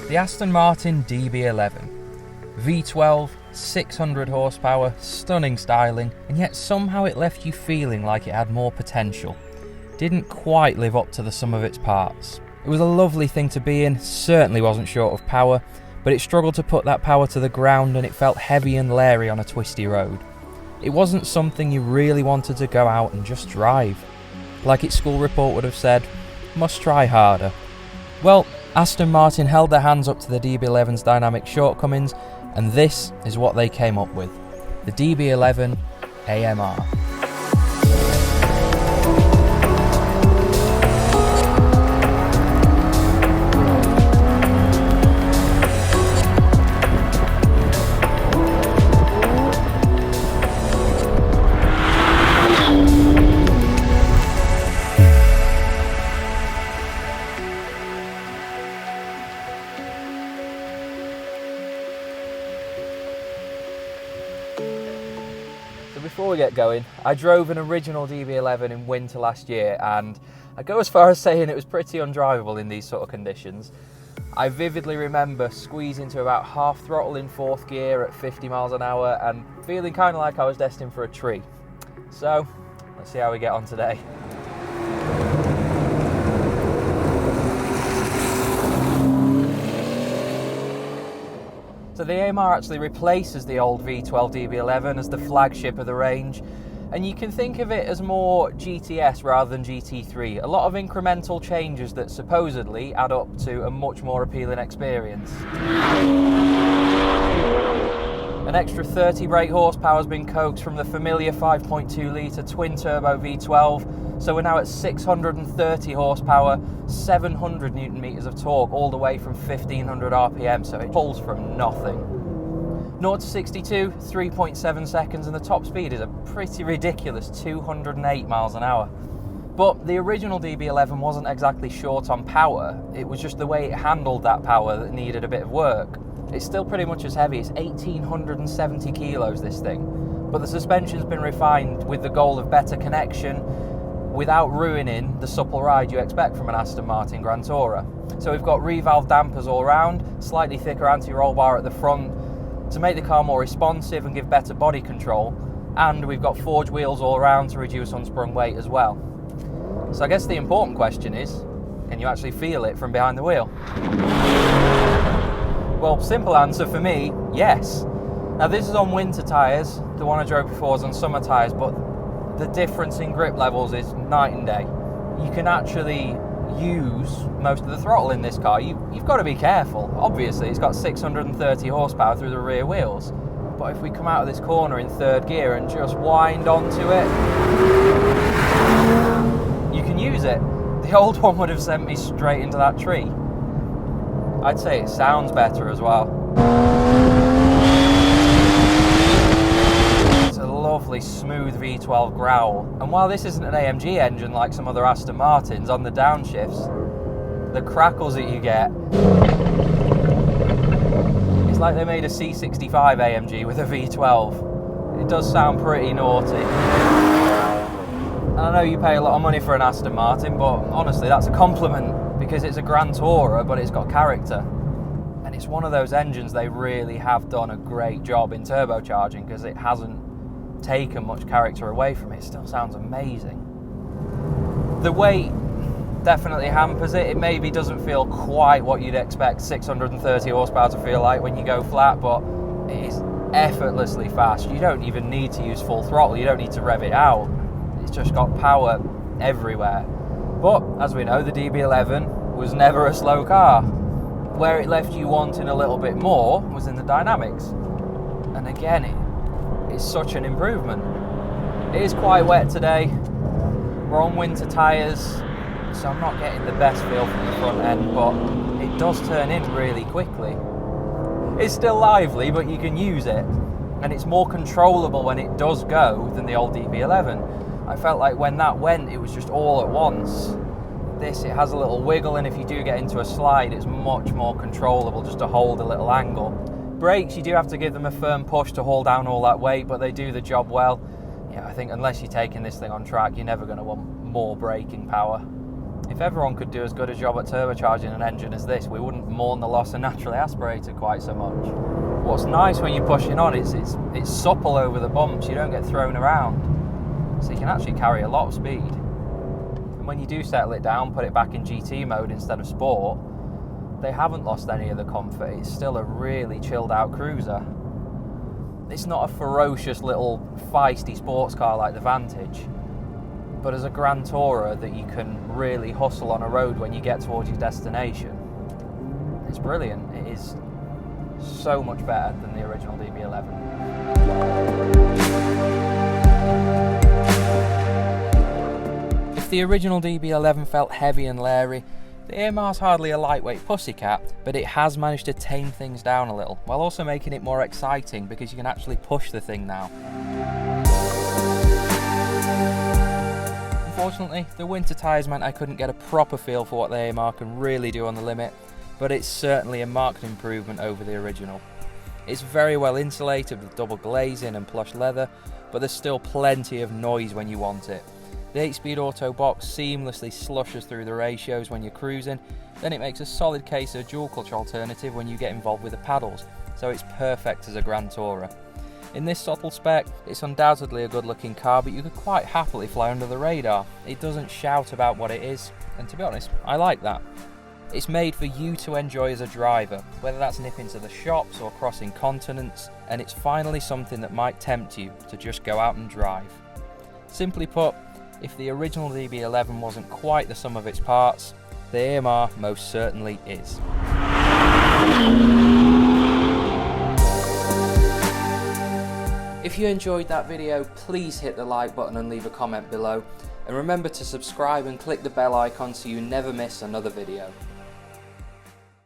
The Aston Martin DB11. V12, 600 horsepower, stunning styling, and yet somehow it left you feeling like it had more potential. Didn't quite live up to the sum of its parts. It was a lovely thing to be in, certainly wasn't short of power, but it struggled to put that power to the ground and it felt heavy and leery on a twisty road. It wasn't something you really wanted to go out and just drive. Like its school report would have said, must try harder. Well, Aston Martin held their hands up to the DB11's dynamic shortcomings, and this is what they came up with, the DB11 AMR. So before we get going, I drove an original DB11 in winter last year, and I go as far as saying it was pretty undrivable in these sort of conditions. I vividly remember squeezing to about half throttle in fourth gear at 50 miles an hour and feeling kind of like I was destined for a tree. So let's see how we get on today. So the AMR actually replaces the old V12 DB11 as the flagship of the range, and you can think of it as more GTS rather than GT3. A lot of incremental changes that supposedly add up to a much more appealing experience. An extra 30 brake horsepower has been coaxed from the familiar 5.2 litre twin-turbo V12, so we're now at 630 horsepower, 700 newton meters of torque, all the way from 1500 RPM, so it pulls from nothing. 0 to 62, 3.7 seconds, and the top speed is a pretty ridiculous 208 miles an hour. But the original DB11 wasn't exactly short on power, it was just the way it handled that power that needed a bit of work. It's still pretty much as heavy, it's 1870 kilos this thing, but the suspension's been refined with the goal of better connection without ruining the supple ride you expect from an Aston Martin Grand Tourer. So we've got revalve dampers all around, slightly thicker anti-roll bar at the front to make the car more responsive and give better body control, and we've got forged wheels all around to reduce unsprung weight as well. So I guess the important question is, can you actually feel it from behind the wheel? Well, simple answer for me, yes. Now this is on winter tyres, the one I drove before was on summer tyres, but the difference in grip levels is night and day. You can actually use most of the throttle in this car. You've got to be careful. Obviously, it's got 630 horsepower through the rear wheels, but if we come out of this corner in third gear and just wind onto it, you can use it. The old one would have sent me straight into that tree. I'd say it sounds better as well. It's a lovely smooth V12 growl, and while this isn't an AMG engine like some other Aston Martins, on the downshifts, the crackles that you get, it's like they made a C65 AMG with a V12. It does sound pretty naughty. And I know you pay a lot of money for an Aston Martin, but honestly that's a compliment, because it's a Grand Tourer, but it's got character. And it's one of those engines they really have done a great job in turbocharging, because it hasn't taken much character away from it. It still sounds amazing. The weight definitely hampers it. It maybe doesn't feel quite what you'd expect 630 horsepower to feel like when you go flat, but it is effortlessly fast. You don't even need to use full throttle. You don't need to rev it out. It's just got power everywhere. But as we know, the DB11 was never a slow car. Where it left you wanting a little bit more was in the dynamics. And again, it's such an improvement. It is quite wet today. We're on winter tyres, so I'm not getting the best feel from the front end, but it does turn in really quickly. It's still lively, but you can use it. And it's more controllable when it does go than the old DB11. I felt like when that went, it was just all at once. This, it has a little wiggle, and if you do get into a slide, it's much more controllable just to hold a little angle. Brakes, you do have to give them a firm push to hold down all that weight, but they do the job well. Yeah, I think unless you're taking this thing on track, you're never going to want more braking power. If everyone could do as good a job at turbocharging an engine as this, we wouldn't mourn the loss of naturally aspirated quite so much. What's nice when you're pushing on is it's supple over the bumps, you don't get thrown around, so you can actually carry a lot of speed. And when you do settle it down, put it back in GT mode instead of Sport, they haven't lost any of the comfort. It's still a really chilled out cruiser. It's not a ferocious little feisty sports car like the Vantage, but as a Grand Tourer that you can really hustle on a road when you get towards your destination, it's brilliant. It is so much better than the original DB11. If the original DB11 felt heavy and leery, the AMR's hardly a lightweight pussycat, but it has managed to tame things down a little, while also making it more exciting because you can actually push the thing now. Unfortunately, the winter tyres meant I couldn't get a proper feel for what the AMR can really do on the limit, but it's certainly a marked improvement over the original. It's very well insulated with double glazing and plush leather, but there's still plenty of noise when you want it. The 8-speed auto box seamlessly slushes through the ratios when you're cruising, then it makes a solid case of dual clutch alternative when you get involved with the paddles, so it's perfect as a Grand Tourer. In this subtle spec, it's undoubtedly a good looking car, but you could quite happily fly under the radar. It doesn't shout about what it is, and to be honest, I like that. It's made for you to enjoy as a driver, whether that's nipping to the shops or crossing continents, and it's finally something that might tempt you to just go out and drive. Simply put, if the original DB11 wasn't quite the sum of its parts, the AMR most certainly is. If you enjoyed that video, please hit the like button and leave a comment below. And remember to subscribe and click the bell icon so you never miss another video.